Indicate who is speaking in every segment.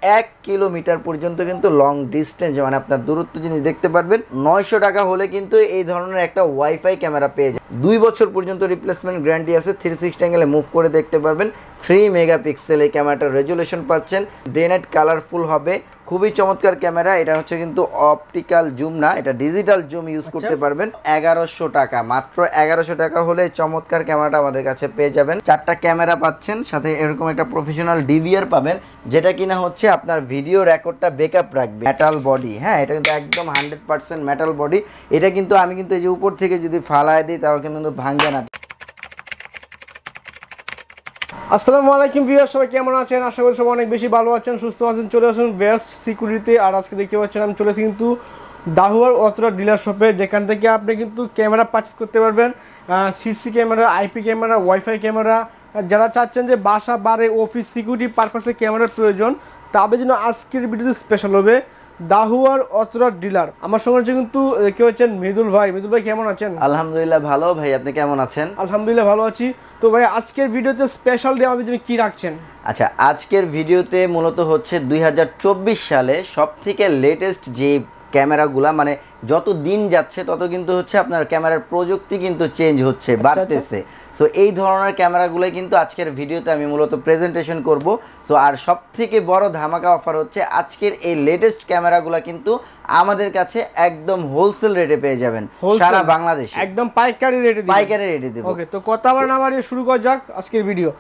Speaker 1: 1 kilometre পর্যন্ত কিন্তু long distance মানে আপনার দূরত্ব জিনিস দেখতে পারবেন। 900 টাকা হলে কিন্তু এই ধরনের একটা ওয়াইফাই ক্যামেরা পেয়ে যায়। 2 বছর পর্যন্ত রিপ্লেসমেন্ট গ্যারান্টি আছে। 360 অ্যাঙ্গেলে মুভ করে দেখতে পারবেন। 3 মেগাপিক্সেল এই ক্যামেরাটার রেজুলেশন পাচ্ছেন। ডে নাইট কালারফুল হবে, খুবই চমৎকার ক্যামেরা। এটা হচ্ছে কিন্তু অপটিক্যাল জুম না, এটা ডিজিটাল জুম ইউজ করতে পারবেন। 1100 টাকা, মাত্র 1100 টাকা হলে চমৎকার ক্যামেরাটা আমাদের কাছে পেয়ে যাবেন। 4টা ক্যামেরা পাচ্ছেন, সাথে এরকম একটা প্রফেশনাল ডিভিআর পাবেন, যেটা কিনা হচ্ছে আপনার ভিডিও রেকর্ডটা ব্যাকআপ রাখবে। মেটাল বডি, হ্যাঁ এটা কিন্তু একদম 100% মেটাল বডি। এটা কিন্তু আমি কিন্তু এই যে উপর থেকে যদি ফালায় দিই তাহলে কিন্তু ভাঙবে না।
Speaker 2: আসসালামু আলাইকুম ভিউয়ার, সবাই কেমন আছেন? আশা করি সবাই অনেক বেশি ভালো আছেন, সুস্থ আছেন। চলে আসুন বেস্ট সিকিউরিটি। আর আজকে দেখতে পাচ্ছেন আমি চলেছি কিন্তু দাহুয়ার অথরা ডিলার শপে, যেখান থেকে আপনি কিন্তু ক্যামেরা পারচেস করতে পারবেন। CC camera, IP camera, wifi camera. যারা চাচ্ছেন যে বাসা বাড়ি অফিস সিকিউরিটি পারপাসে ক্যামেরার প্রয়োজন, তাদের জন্য আজকের ভিডিওতে স্পেশাল হবে দাহুয়ার অথরা ডিলার। আমার সঙ্গে হচ্ছে কিন্তু কেউ হচ্ছেন মৃদুল ভাই। মৃদুল ভাই কেমন আছেন?
Speaker 1: আলহামদুলিল্লাহ ভালো ভাই, আপনি কেমন আছেন?
Speaker 2: আলহামদুলিল্লাহ ভালো আছি। তো ভাই আজকের ভিডিওতে স্পেশাল ডে আমাদের জন্য কী রাখছেন?
Speaker 1: আচ্ছা, আজকের ভিডিওতে মূলত হচ্ছে 2024 সালে সবথেকে লেটেস্ট যে ক্যামেরাগুলা, মানে যত দিন যাচ্ছে তত কিন্তু হচ্ছে আপনার ক্যামেরার প্রযুক্তি কিন্তু চেঞ্জ হচ্ছে, বাড়তেছে। সো এই ধরনের ক্যামেরাগুলোই কিন্তু আজকের ভিডিওতে আমি মূলত প্রেজেন্টেশন করব। সো আর সবথেকে বড় ধামাকা অফার হচ্ছে আজকের এই লেটেস্ট ক্যামেরাগুলো কিন্তু আমাদের কাছে একদম হোলসেল রেটে পেয়ে যাবেন সারা বাংলাদেশে,
Speaker 2: একদম পাইকারি রেটে
Speaker 1: দেব।
Speaker 2: ওকে, তো কথা বলা না বাড়িয়ে শুরু করা যাক আজকের ভিডিও।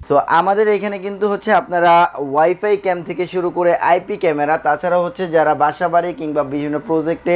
Speaker 1: সো আমাদের এখানে কিন্তু হচ্ছে আপনারা ওয়াইফাই ক্যাম থেকে শুরু করে আইপি ক্যামেরা, তাছাড়াও হচ্ছে যারা বাসা বাড়ি কিংবা বিভিন্ন প্রজেক্টে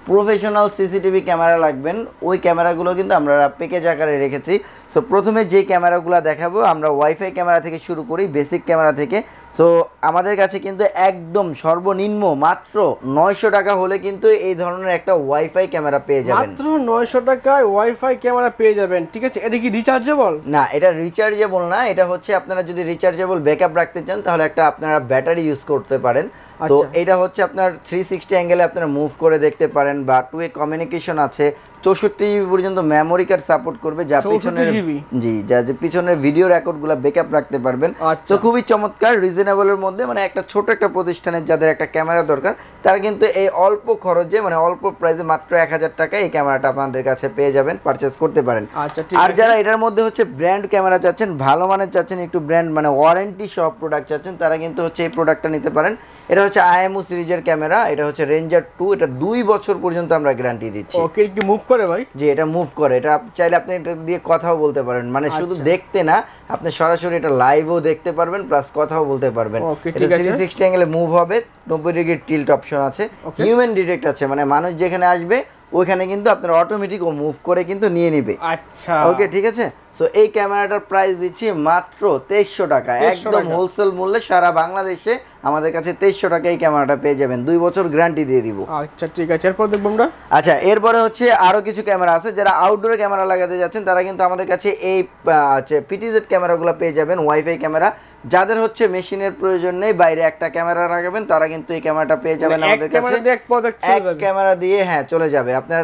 Speaker 1: প্রফেশনাল সিসিটিভি ক্যামেরা লাগবেন, ওই ক্যামেরাগুলো কিন্তু আমরা প্যাকেজ আকারে রেখেছি। সো প্রথমে যে ক্যামেরাগুলো দেখাবো আমরা ওয়াইফাই ক্যামেরা থেকে শুরু করি, বেসিক ক্যামেরা থেকে। সো আমাদের কাছে কিন্তু একদম সর্বনিম্ন মাত্র 900 টাকা হলে কিন্তু এই ধরনের একটা ওয়াইফাই ক্যামেরা পেয়ে যাবেন।
Speaker 2: মাত্র 900 টাকায় ওয়াইফাই ক্যামেরা পেয়ে যাবেন, ঠিক আছে? এটা কি রিচার্জেবল?
Speaker 1: না, এটা রিচার্জেবল না। এটা হচ্ছে আপনারা যদি রিচার্জেবল ব্যাকআপ রাখতে চান তাহলে একটা আপনারা ব্যাটারি ইউজ করতে পারেন। তো এটা হচ্ছে আপনার 360 অ্যাঙ্গেলে আপনারা মুভ করে দেখতে পারেন, বা 2 কমিউনিকেশন আছে। 64 জিবি পর্যন্ত মেমোরি কার্ড সাপোর্ট করবে, যা পিছনের যে পিছনের ভিডিও রেকর্ডগুলো ব্যাকআপ রাখতে পারবেন। তো খুবই চমৎকার, রিজনেবলের মধ্যে, মানে একটা ছোট একটা প্রতিষ্ঠানের যাদের একটা ক্যামেরা দরকার তারা কিন্তু এই অল্প খরচে, মানে অল্প প্রাইসে মাত্র 1000 টাকায় এই ক্যামেরাটা আপনাদের কাছে পেয়ে যাবেন, পারচেস করতে পারেন। আর যারা এটার মধ্যে হচ্ছে ব্র্যান্ড ক্যামেরা চাচ্ছেন, ভালো মানের চাচ্ছেন, একটু ব্র্যান্ড মানে ওয়ারেন্টি সব প্রোডাক্ট চাচ্ছেন, তারা কিন্তু হচ্ছে এই প্রোডাক্টটা নিতে পারেন। এটা হচ্ছে আইএমও সিরিজের ক্যামেরা, এটা হচ্ছে রেঞ্জার 2, এটা 2 বছর পর্যন্ত আমরা গ্যারান্টি দিচ্ছি।
Speaker 2: ওকে, কি মুভ করে ভাই?
Speaker 1: জি, এটা মুভ করে। এটা চাইলে আপনি এটা দিয়ে কথাও বলতে পারেন, মানে শুধু দেখতে না, আপনি সরাসরি এটা লাইভও দেখতে পারবেন, প্লাস কথাও বলতে পারবেন। এটা 360 অ্যাঙ্গেলে মুভ হবে, 90 ডিগ্রি টিল্ট অপশন আছে, হিউম্যান ডিটেক্ট আছে, মানে মানুষ যেখানে আসবে ওইখানে কিন্তু আপনার অটোমেটিক ও মুভ করে কিন্তু নিয়ে নিবে।
Speaker 2: আচ্ছা,
Speaker 1: ওকে, ঠিক আছে। সো এই ক্যামেরাটার প্রাইস দিচ্ছি মাত্র 2300 টাকা, একদম হোলসেল মূল্যে সারা বাংলাদেশে আমাদের কাছে 2300 টাকা এই ক্যামেরাটা পেয়ে যাবেন। 2 বছর গ্যারান্টি দিয়ে দিব।
Speaker 2: আচ্ছা, ঠিক আছে। এরপর দেখবো আমরা।
Speaker 1: আচ্ছা, এরপরে হচ্ছে আরও কিছু ক্যামেরা আছে। যারা আউটডোরে ক্যামেরা লাগাতে যাচ্ছেন তারা কিন্তু আমাদের কাছে এই পিটিজেড ক্যামেরাগুলো পেয়ে যাবেন, ওয়াইফাই ক্যামেরা। যাদের হচ্ছে মেশিনের প্রয়োজন নেই, বাইরে একটা ক্যামেরা লাগাবেন, তারা কিন্তু এই ক্যামেরাটা পেয়ে যাবেন আমাদের কাছে। এক ক্যামেরা দিয়ে হ্যাঁ চলে যাবে, আপনারা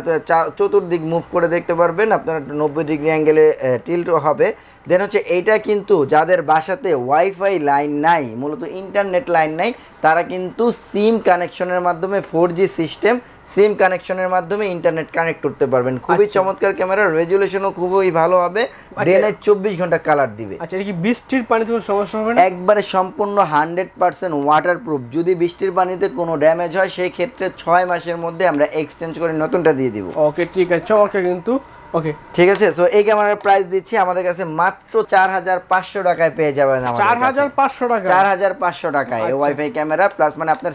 Speaker 1: চতুর্দিক মুভ করে দেখতে পারবেন, আপনার 90 ডিগ্রি অ্যাঙ্গেলে টিল্ট হবে। দেন হচ্ছে এইটা কিন্তু যাদের বাসাতে ওয়াইফাই লাইন নাই, মূলত ইন্টারনেট লাইন নাই, তারা কিন্তু সিম কানেকশনের মাধ্যমে 4G সিস্টেম, সিম কানেকশনের মাধ্যমে ইন্টারনেট কানেক্ট করতে পারবেন। খুবই চমৎকার ক্যামেরা, রেজুলেশনও খুবই ভালো হবে, ডে নাইট 24 ঘন্টা কালার দিবে।
Speaker 2: আচ্ছা, এটা কি বৃষ্টির পানিতে কোনো সমস্যা হবে না?
Speaker 1: একবারে সম্পূর্ণ 100% ওয়াটারপ্রুফ। যদি বৃষ্টির পানিতে কোনো ড্যামেজ হয় সেই ক্ষেত্রে 6 মাসের মধ্যে আমরা এক্সচেঞ্জ করে নতুনটা দিয়ে দিব।
Speaker 2: ওকে, ঠিক আছে, চমৎকার কিন্তু। ওকে,
Speaker 1: ঠিক আছে। সো এই ক্যামেরার প্রাইস দিচ্ছি আমাদের কাছে মাত্র 4500 টাকায় পেয়ে যাবেন।
Speaker 2: 4500 টাকা,
Speaker 1: 4500 টাকায় ওয়াইফাই ক্যামেরা, প্লাস মানে আপনার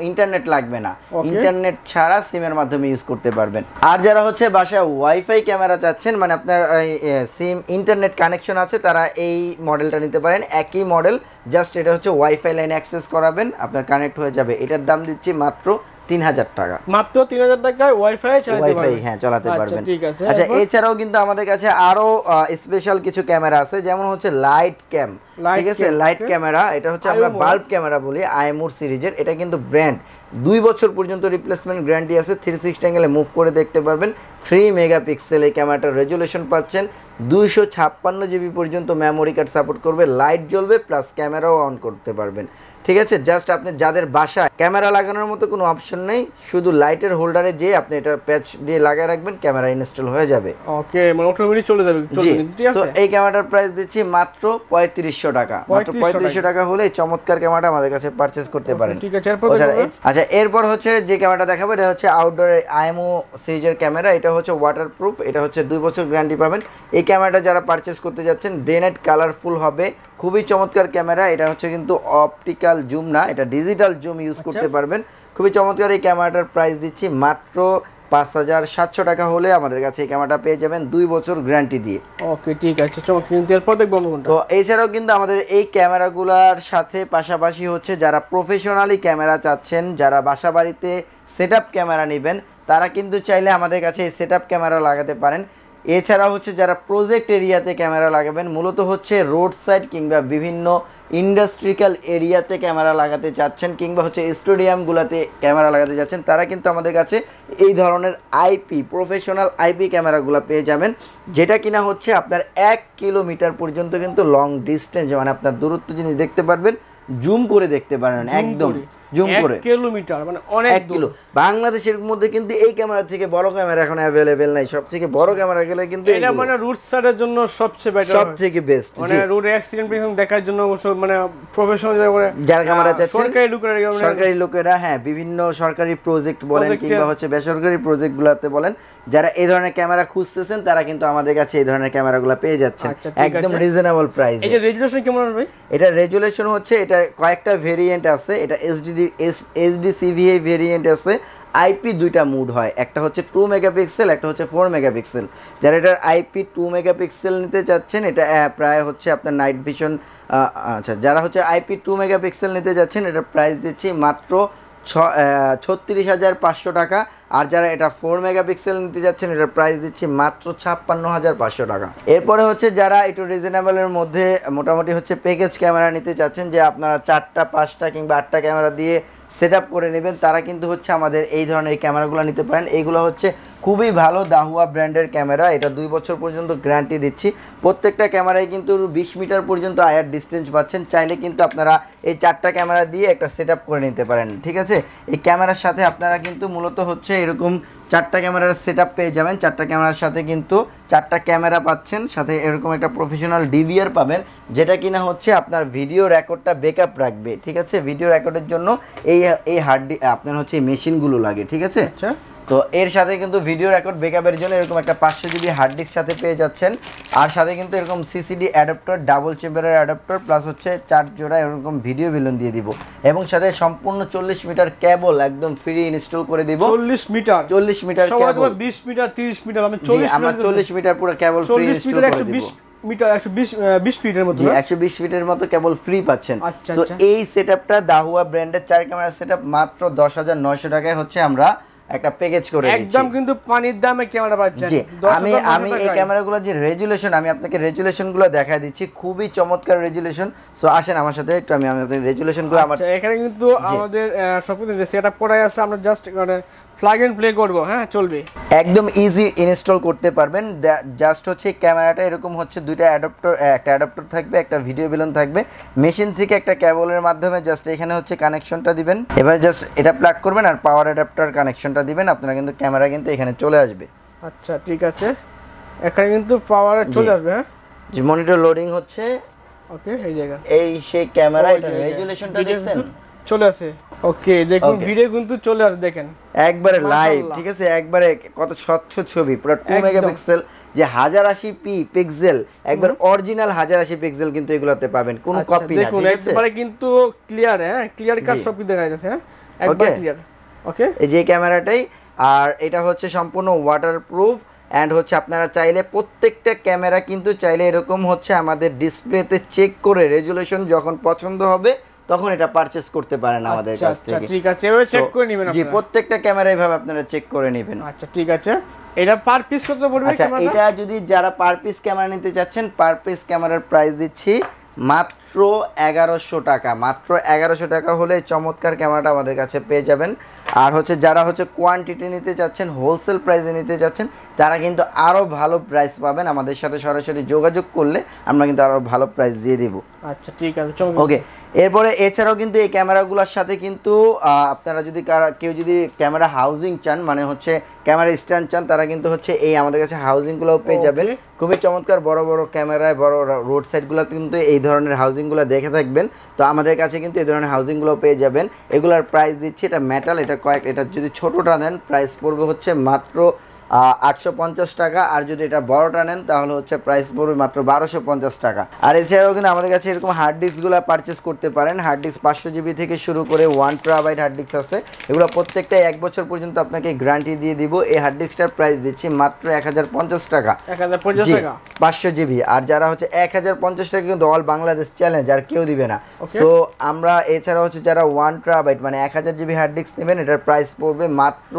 Speaker 1: ইন্টারনেট লাগবে না, ইন্টারনেট ছাড়া সিমের মাধ্যমে ইউজ করতে পারবেন। আর যারা হচ্ছে বাসায় ওয়াইফাই ক্যামেরা চাচ্ছেন, মানে আপনার সিম ইন্টারনেট কানেকশন আছে, তারা এই মডেলটা নিতে পারেন। একই মডেল, জাস্ট এটা হচ্ছে ওয়াইফাই লাইন অ্যাক্সেস করাবেন, আপনার কানেক্ট হয়ে যাবে। এটার দাম দিচ্ছি মাত্র 3000 টাকা,
Speaker 2: মাত্র 3000 টাকায় ওয়াইফাই
Speaker 1: হ্যাঁ চালাতে পারবেন।
Speaker 2: ঠিক আছে।
Speaker 1: আচ্ছা, এছাড়াও কিন্তু আমাদের কাছে আরো স্পেশাল কিছু ক্যামেরা আছে, যেমন হচ্ছে লাইট ক্যাম। ঠিক আছে, লাইট ক্যামেরা, এটা হচ্ছে আমরা বাল্ব ক্যামেরা বলি, আইএমওর সিরিজের। এটা কিন্তু ব্র্যান্ড 2 বছর পর্যন্ত রিপ্লেসমেন্ট গ্যারান্টি আছে। 360 অ্যাঙ্গেলে মুভ করে দেখতে পারবেন। 3 মেগাপিক্সেল এই ক্যামেরাটার রেজুলেশন পাচ্ছেন। 256 জিবি পর্যন্ত মেমোরি কার্ড সাপোর্ট করবে, লাইট জ্বলবে, প্লাস ক্যামেরাও অন করতে পারবেন। ঠিক আছে, জাস্ট আপনি যাদের বাসায় ক্যামেরা লাগানোর মতো কোনো অপশন নেই, শুধু লাইটের হোল্ডারে যেয়ে আপনি এটা প্যাচ দিয়ে লাগিয়ে রাখবেন, ক্যামেরা ইনস্টল হয়ে যাবে।
Speaker 2: ওকে, মানে অটোমেটিক চলে যাবে। ঠিক আছে,
Speaker 1: তো এই ক্যামেরাটার প্রাইস দিচ্ছি মাত্র 3500 টাকা। মাত্র 3500 টাকা হলে এই চমৎকার ক্যামেরাটা আমাদের কাছে পারচেজ করতে পারেন।
Speaker 2: ঠিক আছে,
Speaker 1: আচ্ছা, এরপর হচ্ছে যে ক্যামেরাটা দেখাবো, এটা হচ্ছে আউটডোর আইএমও সিরিজের ক্যামেরা। এটা হচ্ছে ওয়াটারপ্রুফ, এটা হচ্ছে 2 বছর গ্যারান্টি পাবেন। এই ক্যামেরাটা যারা পারচেজ করতে যাচ্ছেন, ডে নাইট কালারফুল হবে, খুবই চমৎকার ক্যামেরা। এটা হচ্ছে কিন্তু অপটিক্যাল জুম না, এটা ডিজিটাল জুম ইউজ করতে পারবেন। খুবই চমৎকার এই ক্যামেরাটার প্রাইস দিচ্ছি মাত্র 5700 টাকা হলে আমাদের কাছে এই ক্যামেরাটা পেয়ে যাবেন 2 বছর গ্যারান্টি দিয়ে।
Speaker 2: ওকে, ঠিক আছে, চমৎকার। কিন্তু এরপর দেখবো কোনটা।
Speaker 1: তো এছাড়াও কিন্তু আমাদের এই ক্যামেরাগুলোর সাথে পাশাপাশি হচ্ছে যারা প্রফেশনালি ক্যামেরা চাচ্ছেন, যারা বাসা বাড়িতে সেটআপ ক্যামেরা নেবেন, তারা কিন্তু চাইলে আমাদের কাছে এই সেটআপ ক্যামেরা লাগাতে পারেন। এছাড়া হচ্ছে যারা প্রজেক্ট এরিয়াতে ক্যামেরা লাগাবেন, মূলত হচ্ছে রোড সাইড কিংবা বিভিন্ন ইন্ডাস্ট্রিয়াল এরিয়াতে ক্যামেরা লাগাতে চাচ্ছেন, কিংবা হচ্ছে স্টেডিয়ামগুলোতে ক্যামেরা লাগাতে চাচ্ছেন, তারা কিন্তু আমাদের কাছে এই ধরনের আইপি প্রফেশনাল আইপি ক্যামেরাগুলো পেয়ে যাবেন, যেটা কিনা হচ্ছে আপনার 1 কিলোমিটার পর্যন্ত কিন্তু লং ডিস্টেন্স, মানে আপনার দূরত্ব জিনিস দেখতে পারবেন, জুম করে দেখতে পারেন, একদম জুম করে।
Speaker 2: 1 কিলোমিটার মানে অনেক
Speaker 1: 1 কিলো। বাংলাদেশের মধ্যে কিন্তু এই ক্যামেরা থেকে বড় ক্যামেরা এখন অ্যাভেলেবেল নাই। সবথেকে বড় ক্যামেরা গেলে কিন্তু
Speaker 2: এটা মানে রুট সাইডের জন্য সবচেয়ে বেটার,
Speaker 1: সবথেকে বেস্ট,
Speaker 2: মানে রোড অ্যাক্সিডেন্ট দেখার জন্য মানে প্রফেশনাল
Speaker 1: যারা ক্যামেরা চাচ্ছে,
Speaker 2: সরকারি
Speaker 1: লোকেরা, হ্যাঁ, বিভিন্ন সরকারি প্রজেক্ট বলেন কিংবা হচ্ছে বেসরকারি প্রজেক্টগুলোতে বলেন, যারা এই ধরনের ক্যামেরা খুঁজতেছেন, তারা কিন্তু আমাদের কাছে এই ধরনের ক্যামেরাগুলো পেয়ে যাচ্ছেন একদম রিজনেবল প্রাইসে।
Speaker 2: এই যে রেজুলেশন কেমন আসবে?
Speaker 1: এটা রেজুলেশন হচ্ছে, এটা কয়েকটা ভেরিয়েন্ট আছে। এটা এইচডি সিভিএ ভেরিয়েন্ট আছে। আইপি 2টা মুড হয়, একটা হচ্ছে 2 মেগাপিক্সেল, একটা হচ্ছে 4 মেগাপিক্সেল। যারা এটার আইপি 2 মেগাপিক্সেল নিতে চাচ্ছেন, এটা প্রায় হচ্ছে আপনার নাইট ভিশন, আচ্ছা, যারা হচ্ছে আইপি 2 মেগাপিক্সেল নিতে যাচ্ছেন, এটার প্রাইস দিচ্ছি মাত্র 36,500 টাকা। আর যারা এটা 4 মেগাপিক্সেল নিতে যাচ্ছেন, এটার প্রাইস দিচ্ছি মাত্র 56,500 টাকা। এরপরে হচ্ছে যারা একটু রিজনেবলের মধ্যে মোটামুটি হচ্ছে প্যাকেজ ক্যামেরা নিতে চাচ্ছেন, যে আপনারা 4টা 5টা কিংবা 8টা ক্যামেরা দিয়ে সেট আপ করে নেবেন, তারা কিন্তু হচ্ছে আমাদের এই ধরনের ক্যামেরাগুলো নিতে পারেন। এইগুলো হচ্ছে খুবই ভালো দাহুয়া ব্র্যান্ডের ক্যামেরা। এটা 2 বছর পর্যন্ত গ্যারান্টি দিচ্ছি। প্রত্যেকটা ক্যামেরায় কিন্তু 20 মিটার পর্যন্ত আয়ার ডিস্টেন্স পাচ্ছেন। চাইলে কিন্তু আপনারা এই 4টা ক্যামেরা দিয়ে একটা সেট আপ করে নিতে পারেন। ঠিক আছে, এই ক্যামেরার সাথে আপনারা কিন্তু মূলত হচ্ছে এরকম 4টা ক্যামেরার সেট আপ পেয়ে যাবেন। 4টা ক্যামেরার সাথে কিন্তু 4টা ক্যামেরা পাচ্ছেন, সাথে এরকম একটা প্রফেশনাল ডিভিআর পাবেন, যেটা কিনা হচ্ছে আপনার ভিডিও রেকর্ডটা ব্যাকআপ রাখবে। ঠিক আছে, ভিডিও রেকর্ডের জন্য এই আপনার হচ্ছে এই মেশিনগুলো লাগে। ঠিক আছে,
Speaker 2: আচ্ছা।
Speaker 1: তো এর সাথে কিন্তু ভিডিও রেকর্ড ব্যাকআপের জন্য এরকম একটা 500 জিবি হার্ড ডিস্ক সাথে পেয়ে যাচ্ছেন। আর সাথে কিন্তু এরকম সিসিডি অ্যাডাপ্টার, ডাবল চেম্বারের অ্যাডাপ্টার, প্লাস হচ্ছে 4 জোড়া এরকম ভিডিও বিলন দিয়ে দিব, এবং সাথে সম্পূর্ণ 40 মিটার কেবল একদম ফ্রি ইনস্টল করে দিব।
Speaker 2: 40 মিটার
Speaker 1: কেবল,
Speaker 2: 20 মিটার 30 মিটার, আমি
Speaker 1: 40 মিটার পুরো কেবল ফ্রি ইনস্টল করে দিব।
Speaker 2: 120 ফিটের মতো,
Speaker 1: 120 ফিটের মতো কেবল ফ্রি পাচ্ছেন। তো এই সেটআপটা দাহুয়া ব্র্যান্ডের 4 ক্যামেরা সেটআপ মাত্র 10,900 টাকায় হচ্ছে আমরা একটা প্যাকেজ করে দিচ্ছি,
Speaker 2: একদম কিন্তু পানির দামে ক্যামেরা পাচ্ছেন।
Speaker 1: জি, আমি এই ক্যামেরাগুলো যে রেজুলেশন, আমি আপনাকে রেজুলেশনগুলো দেখাই দিচ্ছি, খুবই চমৎকার রেজুলেশন। সো আসেন আমার সাথে একটু, আমি আমাদের রেজুলেশনগুলো আমার
Speaker 2: এখানে কিন্তু আমাদের সবকিছু সেটআপ করাই আছে, আমরা জাস্ট মানে প্লাগ এন্ড প্লে করব। হ্যাঁ, চলবে,
Speaker 1: একদম ইজি ইনস্টল করতে পারবেন। জাস্ট হচ্ছে ক্যামেরাটা এরকম হচ্ছে 2টা অ্যাডাপ্টার, একটা অ্যাডাপ্টার থাকবে, একটা ভিডিও বিলন থাকবে, মেশিন থেকে একটা কেবলের মাধ্যমে জাস্ট এখানে হচ্ছে কানেকশনটা দিবেন। এবার জাস্ট এটা প্লাগ করবেন আর পাওয়ার অ্যাডাপ্টার কানেকশনটা দিবেন, আপনারা কিন্তু ক্যামেরা কিন্তু এখানে চলে আসবে।
Speaker 2: আচ্ছা, ঠিক আছে, এখানে কিন্তু পাওয়ার চলে আসবে। হ্যাঁ,
Speaker 1: যে মনিটর লোডিং হচ্ছে,
Speaker 2: ওকে, এই জায়গা
Speaker 1: এই সেই ক্যামেরা, এটা রেজুলেশনটা দেখছেন
Speaker 2: চলে আসে। ওকে, দেখুন ভিডিও কিন্তু চলে আসে, দেখেন
Speaker 1: একবারে লাইভ। ঠিক আছে, একবারে কত স্বচ্ছ ছবি, পুরো 2 মেগাপিক্সেল, যে 1080p পিক্সেল, একবার অরিজিনাল 1080 পিক্সেল কিন্তু এগুলোতে পাবেন, কোনো কপি না।
Speaker 2: দেখুন একবারে কিন্তু ক্লিয়ার, হ্যাঁ, ক্লিয়ার কাট সব কিছু দেখা যাচ্ছে। হ্যাঁ, একবার ক্লিয়ার। ওকে,
Speaker 1: এই যে ক্যামেরাটাই, আর এটা হচ্ছে সম্পূর্ণ ওয়াটারপ্রুফ। অ্যান্ড হচ্ছে আপনারা চাইলে প্রত্যেকটা ক্যামেরা কিন্তু চাইলে এরকম হচ্ছে আমাদের ডিসপ্লেতে চেক করে রেজুলেশন যখন পছন্দ হবে তখন এটা পারচেজ করতে পারেন আমাদের কাছ থেকে।
Speaker 2: ঠিক আছে, এভাবে চেক করে নেবেন
Speaker 1: জি, প্রত্যেকটা ক্যামেরা এইভাবে আপনারা চেক করে নেবেন।
Speaker 2: আচ্ছা, ঠিক আছে, এটা পার পিস কত পড়বে?
Speaker 1: আচ্ছা, এটা যদি যারা পার পিস ক্যামেরা নিতে যাচ্ছেন, পার পিস ক্যামেরার প্রাইস দিচ্ছি মাত্র 1100 টাকা, মাত্র 1100 টাকা হলে এই চমৎকার ক্যামেরাটা আমাদের কাছে পেয়ে যাবেন। আর হচ্ছে যারা হচ্ছে কোয়ান্টিটি নিতে চাচ্ছেন, হোলসেল প্রাইসে নিতে চাচ্ছেন, তারা কিন্তু আরও ভালো প্রাইস পাবেন। আমাদের সাথে সরাসরি যোগাযোগ করলে আমরা কিন্তু আরও ভালো প্রাইস দিয়ে দিব।
Speaker 2: আচ্ছা ঠিক আছে,
Speaker 1: ওকে। এরপরে এছাড়াও কিন্তু এই ক্যামেরাগুলোর সাথে কিন্তু আপনারা যদি কেউ যদি ক্যামেরা হাউজিং চান, মানে হচ্ছে ক্যামেরা স্ট্যান্ড চান, তারা কিন্তু হচ্ছে এই আমাদের কাছে হাউজিংগুলোও পেয়ে যাবেন। খুবই চমৎকার বড় বড় ক্যামেরায়, বড় রোড সাইডগুলোতে কিন্তু এই ধরনের হাউজিংগুলো দেখে থাকবেন। তো আমাদের কাছে কিন্তু এই ধরনের হাউজিংগুলো পেয়ে যাবেন। এগুলার প্রাইস দিচ্ছি, এটা মেটাল, এটা যদি ছোটোটা নেন প্রাইস পড়বে হচ্ছে মাত্র 850 টাকা। আর যদি এটা বড়টা নেন তাহলে হচ্ছে প্রাইস পড়বে মাত্র 1250 টাকা। আর এছাড়াও কিন্তু আমাদের কাছে এরকম হার্ড ডিস্কগুলো পারচেস করতে পারেন। হার্ড ডিস্ক 500 জিবি থেকে শুরু করে 1 টেরাবাইট হার্ড ডিস্ক আছে। এগুলো প্রত্যেকটাই 1 বছর পর্যন্ত আপনাকে গ্যারান্টি দিয়ে দিব। এই হার্ড ডিস্কটার প্রাইস দিচ্ছি মাত্র 1050 টাকা,
Speaker 2: 1050 টাকা
Speaker 1: 500 জিবি। আর যারা হচ্ছে 1050 টাকা কিন্তু অল বাংলাদেশ চ্যালেঞ্জ, আর কেউ দিবে না। সো আমরা এছাড়া হচ্ছে যারা 1 টেরাবাইট মানে 1000 জিবি হার্ড ডিস্ক নেবেন, এটার প্রাইস পড়বে মাত্র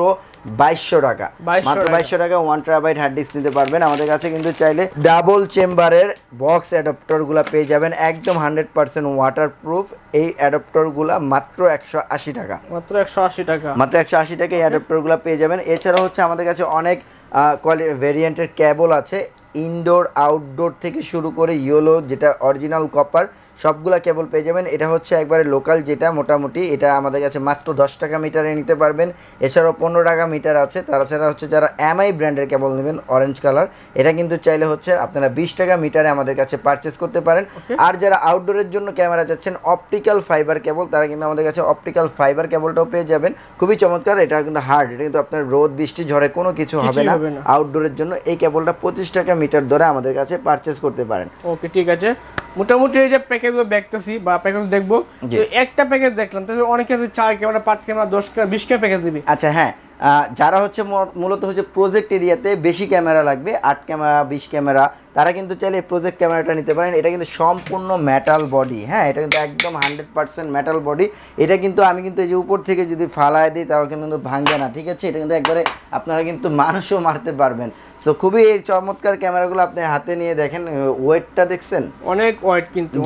Speaker 1: 2200 টাকা, মাত্র 2200 টাকা 1 টেরাবাইট হার্ড ডিস্ক নিতে পারবেন। আমাদের কাছে কিন্তু চাইলে ডাবল চেম্বারের বক্স অ্যাডাপ্টারগুলো পেয়ে যাবেন, একদম 100% ওয়াটারপ্রুফ। এই অ্যাডাপ্টারগুলো মাত্র 180 টাকা,
Speaker 2: মাত্র 180 টাকা,
Speaker 1: মাত্র 180 টাকা এই অ্যাডাপ্টারগুলো পেয়ে যাবেন। এছাড়াও হচ্ছে আমাদের কাছে অনেক ভেরিয়েন্টের কেবল আছে, ইনডোর আউটডোর থেকে শুরু করে ইয়েলো, যেটা অরিজিনাল কপার, সবগুলা কেবল পেয়ে যাবেন। এটা হচ্ছে একবারে লোকাল, যেটা মোটামুটি এটা আমাদের কাছে মাত্র 10 টাকা মিটারে নিতে পারবেন। এছাড়াও 15 টাকা মিটার আছে। তাছাড়া হচ্ছে যারা এমআই ব্র্যান্ডের কেবল নেবেন অরেঞ্জ কালার, এটা কিন্তু চাইলে হচ্ছে আপনারা 20 টাকা মিটারে আমাদের কাছে পারচেস করতে পারেন। আর যারা আউটডোরের জন্য ক্যামেরা চাচ্ছেন অপটিক্যাল ফাইবার কেবল, তারা কিন্তু আমাদের কাছে অপটিক্যাল ফাইবার কেবলটাও পেয়ে যাবেন। খুবই চমৎকার, এটা কিন্তু হার্ড, এটা কিন্তু আপনার রোদ বৃষ্টি ঝড়ে কোনো কিছু হবে না। আউটডোরের জন্য এই কেবলটা 25 টাকা মিটার ধরে আমাদের কাছে পারচেস করতে পারেন।
Speaker 2: ওকে ঠিক আছে। মোটামুটি এই যে প্যাকেজগুলো দেখতেছি বা প্যাকেজ দেখবো, তো একটা প্যাকেজ দেখলাম, তাহলে অনেকে আছে 4 camera, 5 camera, 10 camera, 20 camera package দিবি।
Speaker 1: আচ্ছা হ্যাঁ, যারা হচ্ছে মূলত হচ্ছে প্রজেক্ট এরিয়াতে বেশি ক্যামেরা লাগবে, 8 ক্যামেরা 20 ক্যামেরা, তারা কিন্তু চাইলে প্রজেক্ট ক্যামেরাটা নিতে পারেন। এটা কিন্তু সম্পূর্ণ মেটাল বডি, হ্যাঁ, এটা কিন্তু একদম 100% মেটাল বডি। এটা কিন্তু আমি কিন্তু এই যে উপর থেকে যদি ফালায় দিই তাহলে কিন্তু ভাঙবে না, ঠিক আছে। এটা কিন্তু একবারে আপনারা কিন্তু মানুষও মারতে পারবেন। সো খুবই এই চমৎকার ক্যামেরাগুলো আপনি হাতে নিয়ে দেখেন, ওয়েটটা দেখছেন
Speaker 2: অনেক ওয়েট, কিন্তু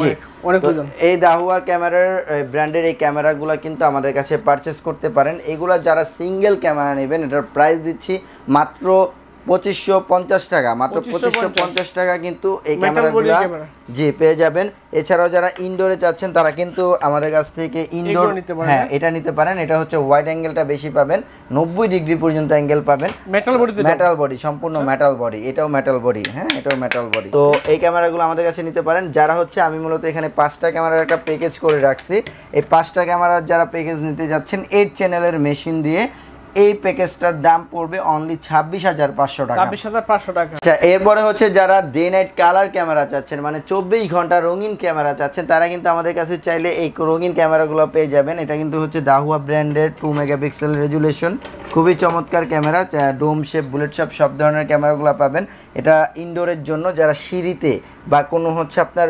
Speaker 2: অনেক ওজন।
Speaker 1: এই দাহুয়া ক্যামেরার ব্র্যান্ডের এই ক্যামেরাগুলো কিন্তু আমাদের কাছে পারচেস করতে পারেন। এগুলো যারা সিঙ্গেল ক্যামেরা নেবেন, এটার প্রাইস দিচ্ছি মাত্র 2550 টাকা, মাত্র 2550 টাকা কিন্তু এই ক্যামেরাগুলো জি পেয়ে যাবেন। এছাড়াও যারা ইনডোরে চাচ্ছেন তারা কিন্তু আমাদের কাছ থেকে ইনডোর, হ্যাঁ, এটা নিতে পারেন। এটা হচ্ছে ওয়াইড অ্যাঙ্গেলটা বেশি পাবেন, 90 ডিগ্রি পর্যন্ত অ্যাঙ্গেল পাবেন। মেটাল বডি, সম্পূর্ণ মেটাল বডি, এটাও মেটাল বডি, হ্যাঁ, এটাও মেটাল বডি। তো এই ক্যামেরাগুলো আমাদের কাছে নিতে পারেন। যারা হচ্ছে, আমি মূলত এখানে 5টা ক্যামেরার একটা প্যাকেজ করে রাখছি। এই 5টা ক্যামেরার যারা প্যাকেজ নিতে যাচ্ছেন 8 চ্যানেলের মেশিন দিয়ে, এই প্যাকেজটার দাম পড়বে অনলি 26,500 টাকা,
Speaker 2: 26,500 টাকা।
Speaker 1: আচ্ছা, এরপরে হচ্ছে যারা ডে নাইট কালার ক্যামেরা চাচ্ছেন, মানে 24 ঘন্টা রঙিন ক্যামেরা চাচ্ছেন, তারা কিন্তু আমাদের কাছে চাইলে এই রঙিন ক্যামেরাগুলো পেয়ে যাবেন। এটা কিন্তু হচ্ছে দাহুয়া ব্র্যান্ডের 2 মেগাপিক্সেল রেজুলেশন, খুবই চমৎকার camera, dome shape, bullet shape সব ধরনের ক্যামেরাগুলো পাবেন। এটা ইনডোরের জন্য, যারা সিঁড়িতে বা কোনো হচ্ছে আপনার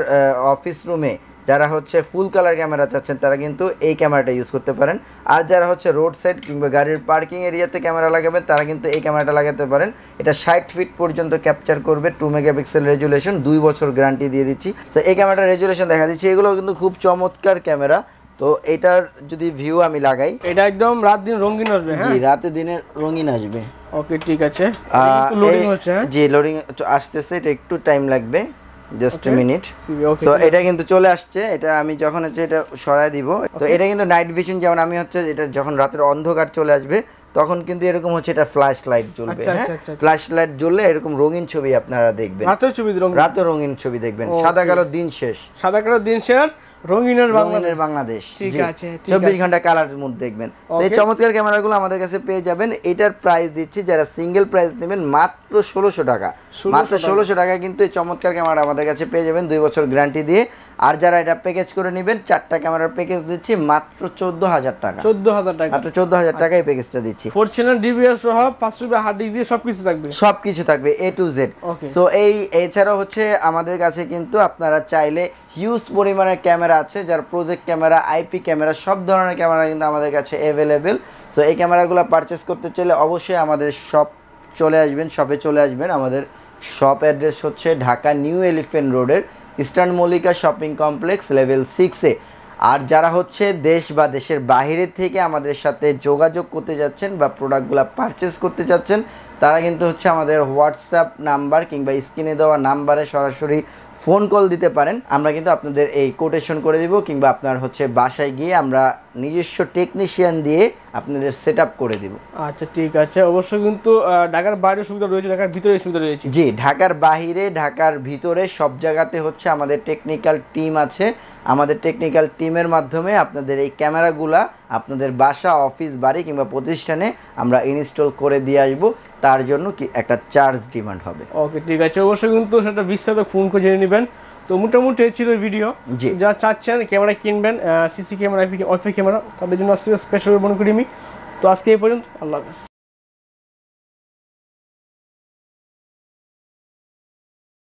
Speaker 1: অফিস রুমে যারা হচ্ছে ফুল কালার ক্যামেরা চাচ্ছেন, তারা কিন্তু এই ক্যামেরাটা ইউজ করতে পারেন। আর যারা হচ্ছে রোড সাইড কিংবা গাড়ির পার্কিং এরিয়াতে ক্যামেরা লাগাবেন, তারা কিন্তু এই ক্যামেরাটা লাগাতে পারেন। এটা 60 ফিট পর্যন্ত ক্যাপচার করবে, 2 মেগাপিক্সেল রেজুলেশন, 2 বছর গ্যারান্টি দিয়ে দিচ্ছি। তো এই ক্যামেরাটার রেজুলেশন দেখা দিচ্ছি, এগুলো কিন্তু খুব চমৎকার ক্যামেরা। তো এটার যদি ভিউ আমি লাগাই,
Speaker 2: এটা একদম রাত দিন রঙিন আসবে, হ্যাঁ,
Speaker 1: জি রাতে দিনে রঙিন আসবে।
Speaker 2: ওকে ঠিক আছে, লোডিং হচ্ছে,
Speaker 1: জি লোডিং আসতেছে, এটা একটু টাইম লাগবে, জাস্ট এ মিনিট। সো এটা কিন্তু চলে আসছে। এটা আমি যখন হচ্ছে এটা সরায় দিব, তো এটা কিন্তু নাইট ভিশন, যেমন আমি হচ্ছে এটা যখন রাতের অন্ধকার চলে আসবে তখন কিন্তু এরকম হচ্ছে এটা ফ্ল্যাশ লাইট জ্বলবে, হ্যাঁ, ফ্ল্যাশ লাইট জ্বললে এরকম রঙিন ছবি আপনারা দেখবেন, রাতের রঙিন ছবি দেখবেন। সাদা কালো দিন শেষ,
Speaker 2: সাদা কালো দিন শেষ, রঙিনের
Speaker 1: বাংলাদেশ,
Speaker 2: ঠিক আছে,
Speaker 1: 24 ঘন্টা কালারের মুড দেখবেন। এই চমৎকার ক্যামেরাগুলো আমাদের কাছে পেয়ে যাবেন। এটার প্রাইস দিচ্ছি, যারা সিঙ্গেল প্রাইস নেবেন মাত্র 1600 টাকা, মাত্র 1600 টাকা কিন্তু এই চমৎকার ক্যামেরা আমাদের কাছে পেয়ে যাবেন 2 বছর গ্যারান্টি দিয়ে। আর যারা এটা প্যাকেজ করে নেবেন, 4টা ক্যামেরার প্যাকেজ দিচ্ছি মাত্র 14,000 টাকা,
Speaker 2: 14,000 টাকা,
Speaker 1: মাত্র 14,000 টাকা এই প্যাকেজটা দিচ্ছি।
Speaker 2: 4 চ্যানেল ডিভিআর সহ 500 হার্ড ডিস্ক দিয়ে সবকিছু থাকবে,
Speaker 1: সবকিছু থাকবে A to Z। সো এছাড়াও হচ্ছে আমাদের কাছে কিন্তু আপনারা চাইলে হিউজ পরিমাণের ক্যামেরা আছে, যার প্রজেক্ট ক্যামেরা, আইপি ক্যামেরা, সব ধরনের ক্যামেরা কিন্তু আমাদের কাছে অ্যাভেলেবেল। সো এই ক্যামেরাগুলো পারচেস করতে চাইলে অবশ্যই আমাদের শপে চলে আসবেন। আমাদের শপ অ্যাড্রেস হচ্ছে ঢাকা নিউ এলিফ্যান্ট রোডের Eastern Mallika shopping complex level 6-এ। আর যারা হচ্ছে দেশ বা দেশের বাইরে থেকে আমাদের সাথে যোগাযোগ করতে যাচ্ছেন বা প্রোডাক্টগুলো পারচেস করতে যাচ্ছেন, তারা কিন্তু হচ্ছে আমাদের হোয়াটসঅ্যাপ নাম্বার কিংবা স্ক্রিনে দেওয়া নাম্বারে সরাসরি ফোন কল দিতে পারেন। আমরা কিন্তু আপনাদের এই কোটেশন করে দিব, কিংবা আপনার হচ্ছে বাসায় গিয়ে আমরা নিজস্ব টেকনিশিয়ান দিয়ে আপনাদের সেট আপ করে দিব।
Speaker 2: আচ্ছা ঠিক আছে, অবশ্যই কিন্তু ঢাকার বাইরে সুবিধা রয়েছে, ঢাকার ভিতরে সুবিধা রয়েছে।
Speaker 1: জি, ঢাকার বাইরে ঢাকার ভিতরে সব জায়গাতে হচ্ছে আমাদের টেকনিক্যাল টিম আছে। আমাদের টেকনিক্যাল টিমের মাধ্যমে আপনাদের এই ক্যামেরাগুলা আপনাদের বাসা, অফিস, বাড়ি কিংবা প্রতিষ্ঠানে আমরা ইনস্টল করে দিয়ে আসবো। তার জন্য কি একটা চার্জ ডিমান্ড হবে।
Speaker 2: ওকে ঠিক আছে, অবশ্যই কিন্তু সেটা বিস্তারিত ফোন করে জেনে নেবেন। তো মোটামুটি এই ছিল ভিডিও।
Speaker 1: জি,
Speaker 2: যা চাচ্ছেন ক্যামেরা কিনবেন, সিসি ক্যামেরা, ওয়াইফাই ক্যামেরা, তাদের জন্য স্পেশাল মনে করি আমি। তো আজকে এই পর্যন্ত, আল্লাহ হাফেজ।